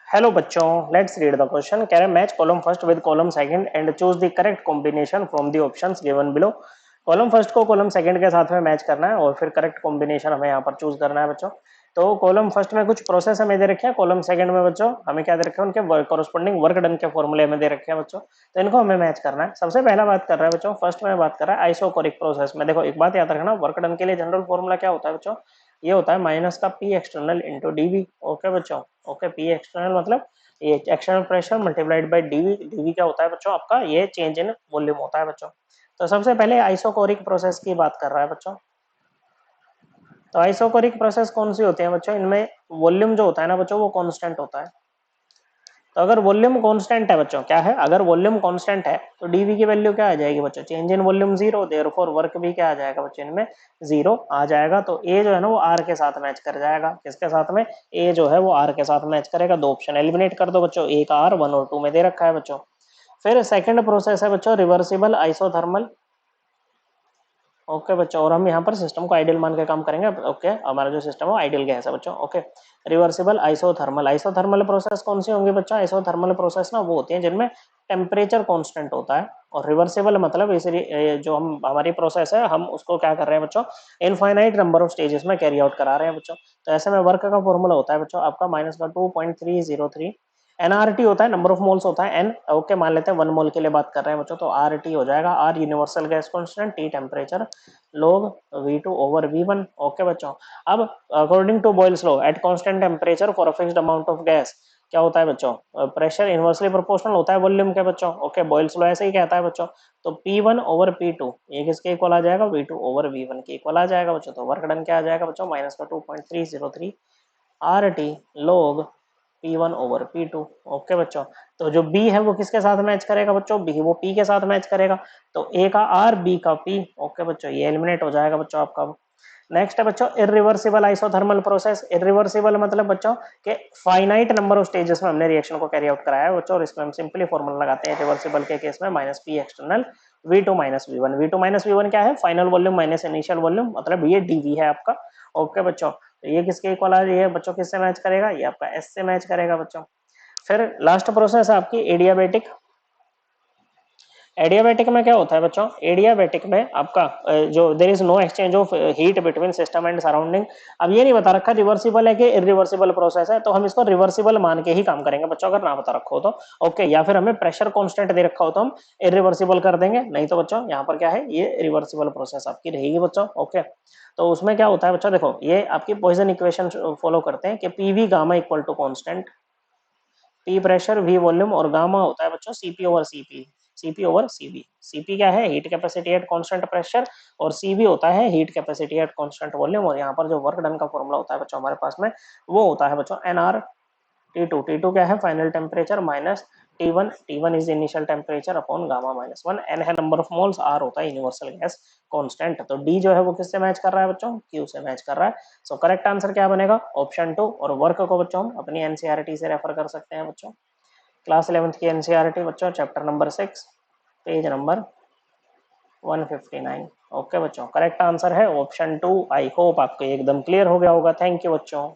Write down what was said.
Hello बच्चों, let's read the question. कह रहे हैं match column first with column second and choose the correct combination from the options given below. Column first को column second के साथ में match करना है और फिर करेक्ट कॉम्बिनेशन हमें यहाँ पर चूज करना है बच्चों। तो कॉलम फर्स्ट में कुछ प्रोसेस हमें दे रखे हैं, कॉलम सेकंड में बच्चों हमें क्या दे रखे हैं, उनके कॉरस्पॉन्डिंग वर्क डन के फॉर्मूले हमें दे रखे हैं बच्चों। तो इनको हमें मैच करना है। सबसे पहला बात कर रहा है बच्चों, फर्स्ट में बात कर रहा है आइसोकोरिक प्रोसेस में। देखो एक बात याद रखना, वर्क डन के लिए जनरल फॉर्मूला क्या होता है बच्चों, ये होता है माइनस का P external into dV. Okay बच्चों, ओके, पी एक्सटर्नल मतलब ये external pressure multiplied by dV. DV क्या होता है बच्चों, आपका ये चेंज इन वॉल्यूम होता है बच्चों। तो सबसे पहले आइसोकोरिक प्रोसेस की बात कर रहा है बच्चों। तो आइसोकोरिक प्रोसेस कौन सी होती है बच्चों, इनमें वॉल्यूम जो होता है ना बच्चों वो कांस्टेंट होता है। तो अगर वॉल्यूम कांस्टेंट है बच्चों, क्या है, अगर वॉल्यूम कांस्टेंट है तो डीवी की वैल्यू क्या आ जाएगी बच्चों, change in volume zero, therefore work भी क्या आ जाएगा बच्चों, इनमें जीरो आ जाएगा। तो ए जो है ना वो आर के साथ मैच कर जाएगा। किसके साथ में, ए जो है वो आर के साथ मैच करेगा। दो ऑप्शन एलिमिनेट कर दो बच्चों, एक आर 1 और 2 में दे रखा है बच्चों। फिर सेकंड प्रोसेस है बच्चों रिवर्सिबल आइसोथर्मल। ओके बच्चों, और हम यहाँ पर सिस्टम को आइडियल मान के काम करेंगे। ओके, हमारा जो सिस्टम है वो आइडियल गैस है बच्चों। Okay, reversible isothermal. Isothermal process कौन सी होंगी बच्चों, आइसोथर्मल प्रोसेस ना वो होती है जिनमें टेम्परेचर कांस्टेंट होता है। और रिवर्सिबल मतलब इसलिए जो हम हमारी प्रोसेस है हम उसको क्या कर रहे हैं बच्चों, इनफाइनाइट नंबर ऑफ स्टेजेस में कैरी आउट करा रहे हैं बच्चों। तो ऐसे में वर्क का फॉर्मूला होता है बच्चों आपका माइनस का 2.303। एनआरटी होता है, नंबर ऑफ मोल्स होता है एन। ओके, मान लेते हैं 1 मोल के लिए बात कर रहे हैं बच्चों, तो आरटी हो जाएगा, R universal gas constant, T temperature, log V2 over V1। Okay बच्चों, अब according to Boyle's law at constant temperature for a fixed amount of gas क्या होता है बच्चों, प्रेशर इनवर्सली प्रोपोर्शनल होता है वॉल्यूम के बच्चों। ओके, बॉयल्स लॉ ऐसे ही कहता है बच्चों। तो P1 ओवर P2 ये किसके इक्वल आ जाएगा, V2 ओवर V1 के इक्वल आ जाएगा बच्चों। तो वर्क डन क्या आ जाएगा बच्चों, माइनस का 2.303 RT log P1 over P2। Okay बच्चों, तो जो B है वो किसके साथ मैच करेगा बच्चों, B वो P के साथ मैच करेगा। तो A का R, B का P। ओके बच्चों, ये एलिमिनेट हो जाएगा बच्चों आपका। नेक्स्ट है बच्चों इरिवर्सिबल आइसोथर्मल प्रोसेस। इरिवर्सिबल मतलब बच्चों के फाइनाइट नंबर ऑफ स्टेजेस में हमने रिएक्शन को कैरी आउट कराया है बच्चों, और इसमें हम सिंपली फॉर्मूला लगाते हैं रिवर्सिबल के केस में minus P external V2 minus V1। V2 minus V1 क्या है, final volume minus initial volume, मतलब ये डीवी है आपका। ओके बच्चों, तो ये किसके इक्वल आ रही है बच्चों, किससे मैच करेगा, ये आपका एस से मैच करेगा बच्चों। फिर लास्ट प्रोसेस है आपकी एडियाबेटिक। एडियाबेटिक में क्या होता है बच्चों, एडियाबेटिक में आपका जो there is no exchange of heat between system and surrounding. अब ये नहीं बता रखा रिवर्सिबल है कि इरिवर्सिबल प्रोसेस है, तो हम इसको रिवर्सिबल मान के ही काम करेंगे बच्चों, अगर ना बता रखा हो तो। ओके, या फिर हमें प्रेशर कांस्टेंट दे रखा हो तो हम इरिवर्सिबल कर देंगे, नहीं तो बच्चों यहाँ पर क्या है, ये रिवर्सिबल प्रोसेस आपकी रहेगी बच्चों। ओके, तो उसमें क्या होता है बच्चों, देखो ये आपकी पॉइजन इक्वेशन फॉलो करते हैं कि PV gamma equal to constant, P pressure, V volume, और गामा होता है बच्चों CP over CP. CP over CV, CP क्या है, heat capacity at constant pressure, और सीवी होता है heat capacity at constant volume. और यहाँ पर जो वर्क डन का फॉर्मूला होता है बच्चों हमारे पास में, वो होता है बच्चों एनआर T2। T2 क्या है, final temperature, minus T1, T1 is initial temperature upon gamma minus 1। N है नंबर ऑफ मोल्स, आर होता है यूनिवर्सल गैस कांस्टेंट। तो डी जो है वो किससे मैच कर रहा है बच्चों, क्यू से मैच कर रहा है। सो करेक्ट आंसर क्या बनेगा, ऑप्शन 2। और वर्क को बच्चों हम अपनी एनसीईआरटी से रेफर कर सकते हैं बच्चों, क्लास 11th की एनसीईआरटी बच्चों, chapter number 6, page number 159। Okay बच्चों, करेक्ट आंसर है ऑप्शन 2। आई होप आपको एकदम क्लियर हो गया होगा। थैंक यू बच्चों।